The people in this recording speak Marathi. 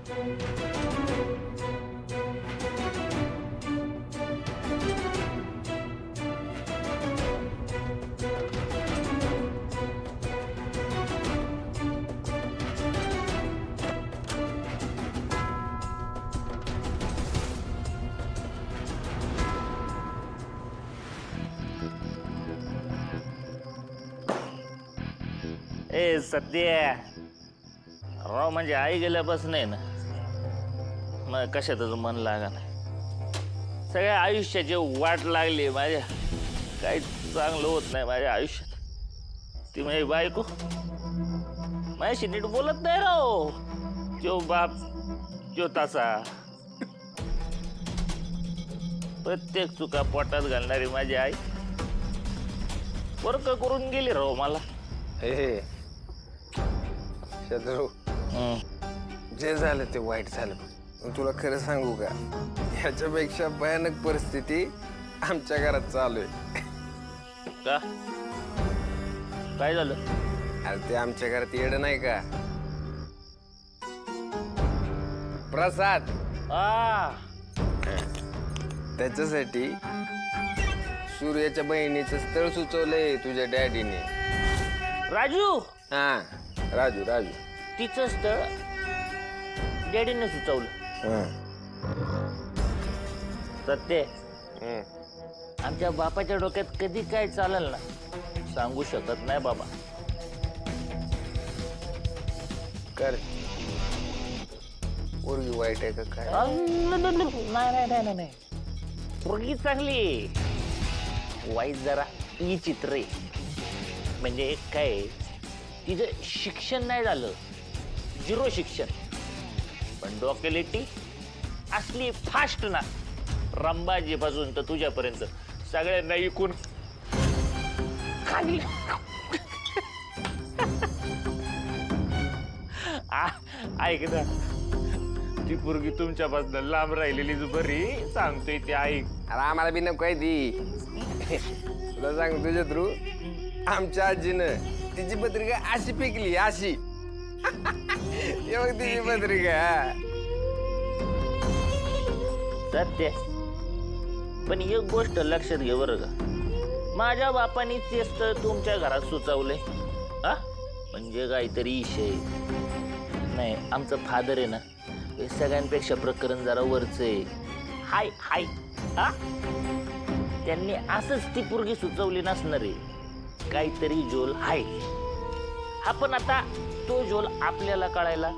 ए सत्या राव म्हणजे आई गेल्यापासून आहे ना मग कशातच मन लागा नाही. सगळ्या आयुष्याची वाट लागली माझ्या. काही चांगलं होत नाही माझ्या आयुष्यात. ती माझी बायको माझ्याशी नीट बोलत नाही राव. त्यो बाप त्यो तसा. प्रत्येक चुका पोटात घालणारी माझी आई वर्क करून गेली राव मला. हे शत्रू जे झालं ते वाईट झालं. तुला खरं सांगू का, ह्याच्यापेक्षा भयानक परिस्थिती आमच्या घरात चालू आहे. का काय झालं? अरे ते आमच्या घरात येडं नाही का प्रसाद, त्याच्यासाठी सूर्याच्या बहिणीचं स्थळ सुचवलंय तुझ्या डॅडीने. राजू. हा राजू राजू तिचं स्थळ डॅडीने सुचवलं. सत्य आमच्या बापाच्या डोक्यात कधी काय चालेल ना सांगू शकत नाही बाबा. कर पोरगी वाईट आहे का काय? नाही पोरगी चांगली. वाईट जरा ही चित्र आहे. म्हणजे काय तिचं शिक्षण नाही झालं, 0 शिक्षण, पण डॉक्युलिटी असली फास्ट ना. रंबाजीपासून तर तुझ्यापर्यंत सगळ्यांना ऐकून खाली. ऐक ना, ती पोरगी तुमच्यापासून लांब राहिलेली बरी. सांगतोय ती ऐक. अरे आम्हाला बी नको आहे ती. तुला सांग तुझ्या थ्रू आमच्या आजीनं तिची पत्रिका अशी फेकली अशी. हे बघ तिची पत्रिका. सत्य पण एक गोष्ट लक्षात घे बरं का, माझ्या बापाने तेच तर तुमच्या घरात सुचवलंय. हा म्हणजे काहीतरी विषय नाही. आमचं फादर आहे ना हे सगळ्यांपेक्षा प्रकरण जरा वरच आहे. हाय हाय. हा त्यांनी असंच ती पोरगी सुचवली नसणार आहे. काहीतरी झोल हाय. हा पण आता तो झोल आपल्याला कळायला